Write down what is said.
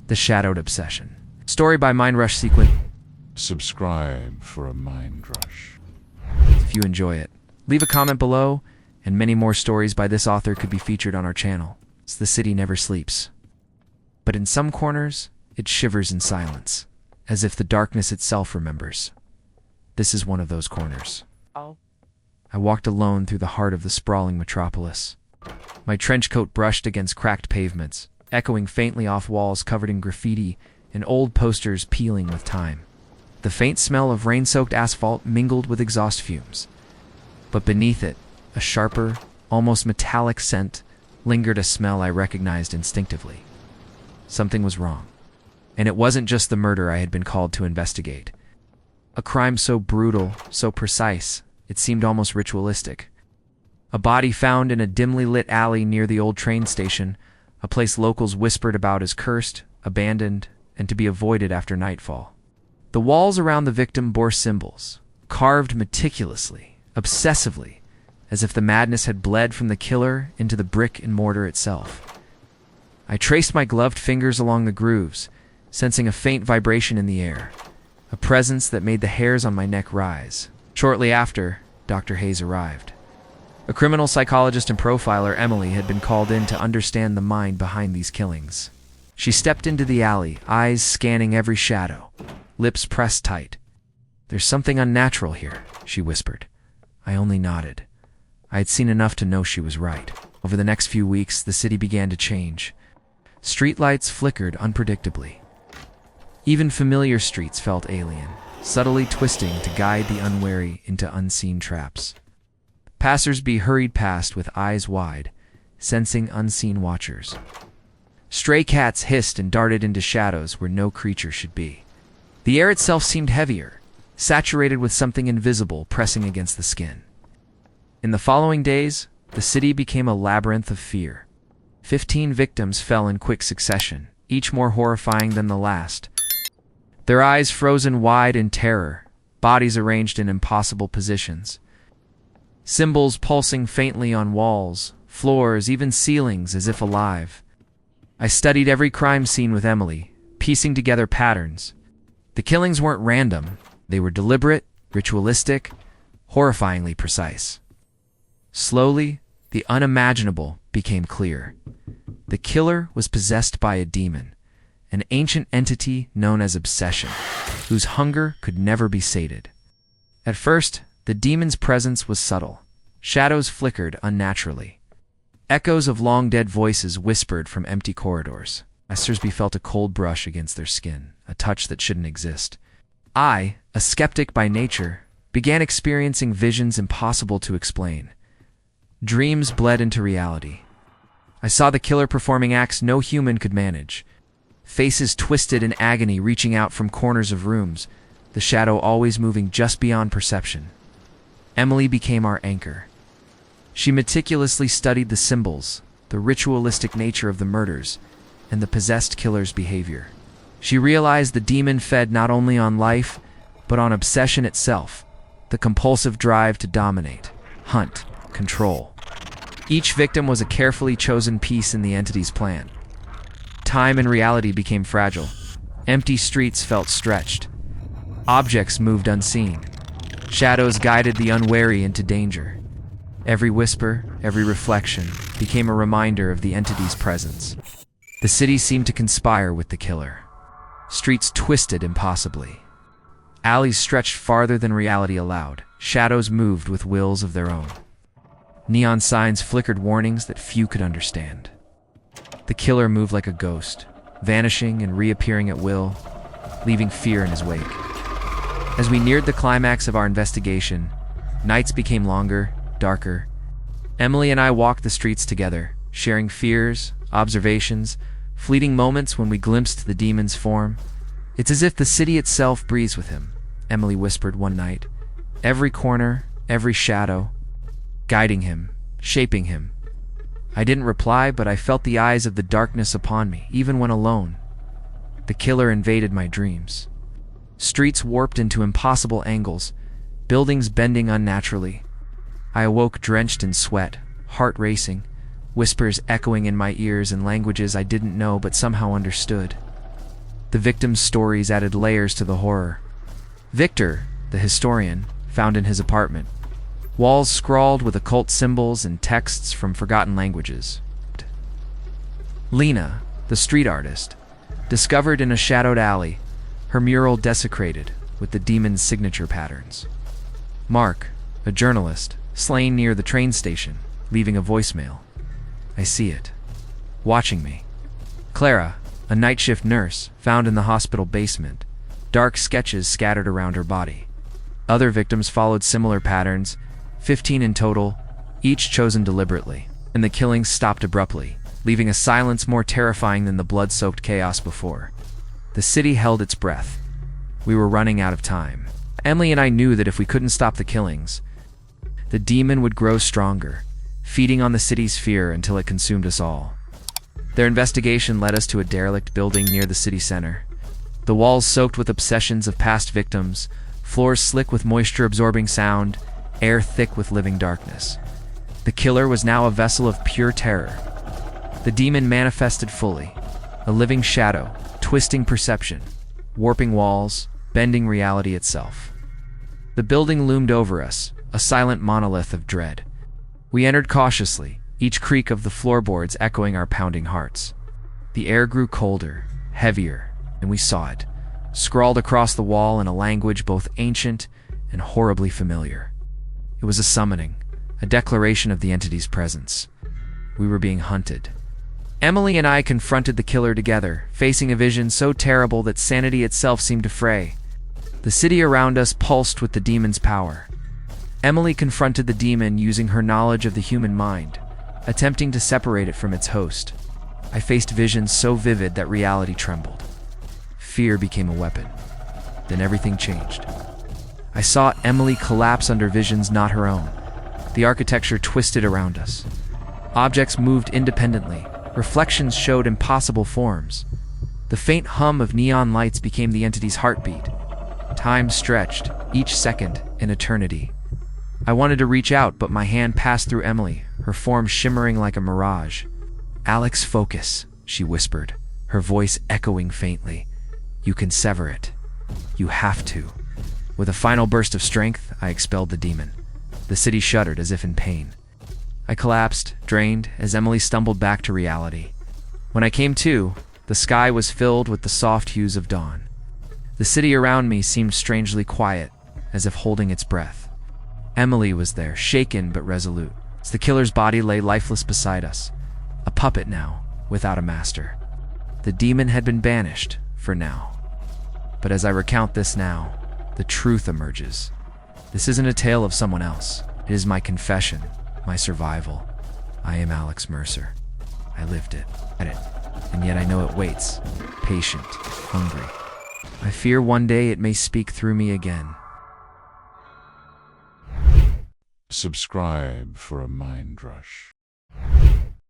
The Shadowed Obsession. Story by Mindrush Sequence. Subscribe for a mind rush. If you enjoy it, leave a comment below, and many more stories by this author could be featured on our channel. The city never sleeps. But in some corners, it shivers in silence, as if the darkness itself remembers. This is one of those corners. I walked alone through the heart of the sprawling metropolis. My trench coat brushed against cracked pavements, echoing faintly off walls covered in graffiti and old posters peeling with time. The faint smell of rain-soaked asphalt mingled with exhaust fumes. But beneath it, a sharper, almost metallic scent lingered, a smell I recognized instinctively. Something was wrong. And it wasn't just the murder I had been called to investigate. A crime so brutal, so precise, it seemed almost ritualistic. A body found in a dimly lit alley near the old train station, a place locals whispered about as cursed, abandoned, and to be avoided after nightfall. The walls around the victim bore symbols, carved meticulously, obsessively, as if the madness had bled from the killer into the brick and mortar itself. I traced my gloved fingers along the grooves, sensing a faint vibration in the air, a presence that made the hairs on my neck rise. Shortly after, Dr. Hayes arrived. A criminal psychologist and profiler, Emily, had been called in to understand the mind behind these killings. She stepped into the alley, eyes scanning every shadow, lips pressed tight. "There's something unnatural here," she whispered. I only nodded. I had seen enough to know she was right. Over the next few weeks, the city began to change. Streetlights flickered unpredictably. Even familiar streets felt alien, subtly twisting to guide the unwary into unseen traps. Passers-by hurried past with eyes wide, sensing unseen watchers. Stray cats hissed and darted into shadows where no creature should be. The air itself seemed heavier, saturated with something invisible pressing against the skin. In the following days, the city became a labyrinth of fear. 15 victims fell in quick succession, each more horrifying than the last. Their eyes frozen wide in terror, bodies arranged in impossible positions. Symbols pulsing faintly on walls, floors, even ceilings as if alive. I studied every crime scene with Emily, piecing together patterns. The killings weren't random. They were deliberate, ritualistic, horrifyingly precise. Slowly, the unimaginable became clear. The killer was possessed by a demon, an ancient entity known as obsession, whose hunger could never be sated. At first, the demon's presence was subtle. Shadows flickered unnaturally. Echoes of long-dead voices whispered from empty corridors. Passers-by felt a cold brush against their skin, a touch that shouldn't exist. I, a skeptic by nature, began experiencing visions impossible to explain. Dreams bled into reality. I saw the killer performing acts no human could manage. Faces twisted in agony reaching out from corners of rooms, the shadow always moving just beyond perception. Emily became our anchor. She meticulously studied the symbols, the ritualistic nature of the murders, and the possessed killer's behavior. She realized the demon fed not only on life, but on obsession itself, the compulsive drive to dominate, hunt, control. Each victim was a carefully chosen piece in the entity's plan. Time and reality became fragile. Empty streets felt stretched. Objects moved unseen. Shadows guided the unwary into danger. Every whisper, every reflection, became a reminder of the entity's presence. The city seemed to conspire with the killer. Streets twisted impossibly. Alleys stretched farther than reality allowed. Shadows moved with wills of their own. Neon signs flickered warnings that few could understand. The killer moved like a ghost, vanishing and reappearing at will, leaving fear in his wake. As we neared the climax of our investigation, nights became longer, darker. Emily and I walked the streets together, sharing fears, observations, fleeting moments when we glimpsed the demon's form. "It's as if the city itself breathes with him," Emily whispered one night. "Every corner, every shadow, guiding him, shaping him." I didn't reply, but I felt the eyes of the darkness upon me, even when alone. The killer invaded my dreams. Streets warped into impossible angles, buildings bending unnaturally. I awoke drenched in sweat, heart racing, whispers echoing in my ears in languages I didn't know but somehow understood. The victims' stories added layers to the horror. Victor, the historian, found in his apartment. Walls scrawled with occult symbols and texts from forgotten languages. Lena, the street artist, discovered in a shadowed alley, her mural desecrated with the demon's signature patterns. Mark, a journalist, slain near the train station, leaving a voicemail. I see it, watching me. Clara, a night shift nurse, found in the hospital basement, dark sketches scattered around her body. Other victims followed similar patterns, 15 in total, each chosen deliberately, and the killings stopped abruptly, leaving a silence more terrifying than the blood-soaked chaos before. The city held its breath. We were running out of time. Emily and I knew that if we couldn't stop the killings, the demon would grow stronger, feeding on the city's fear until it consumed us all. Their investigation led us to a derelict building near the city center. The walls soaked with obsessions of past victims, floors slick with moisture-absorbing sound, air thick with living darkness. The killer was now a vessel of pure terror. The demon manifested fully, a living shadow, twisting perception, warping walls, bending reality itself. The building loomed over us, a silent monolith of dread. We entered cautiously, each creak of the floorboards echoing our pounding hearts. The air grew colder, heavier, and we saw it, scrawled across the wall in a language both ancient and horribly familiar. It was a summoning, a declaration of the entity's presence. We were being hunted. Emily and I confronted the killer together, facing a vision so terrible that sanity itself seemed to fray. The city around us pulsed with the demon's power. Emily confronted the demon using her knowledge of the human mind, attempting to separate it from its host. I faced visions so vivid that reality trembled. Fear became a weapon. Then everything changed. I saw Emily collapse under visions not her own. The architecture twisted around us. Objects moved independently. Reflections showed impossible forms. The faint hum of neon lights became the entity's heartbeat. Time stretched, each second an eternity. I wanted to reach out, but my hand passed through Emily, her form shimmering like a mirage. "Alex, focus," she whispered, her voice echoing faintly. "You can sever it. You have to." With a final burst of strength, I expelled the demon. The city shuddered as if in pain. I collapsed, drained, as Emily stumbled back to reality. When I came to, the sky was filled with the soft hues of dawn. The city around me seemed strangely quiet, as if holding its breath. Emily was there, shaken but resolute, as the killer's body lay lifeless beside us, a puppet now, without a master. The demon had been banished, for now. But as I recount this now, the truth emerges. This isn't a tale of someone else. It is my confession, my survival. I am Alex Mercer. I lived it, and yet I know it waits, patient, hungry. I fear one day it may speak through me again. Subscribe for a mind rush.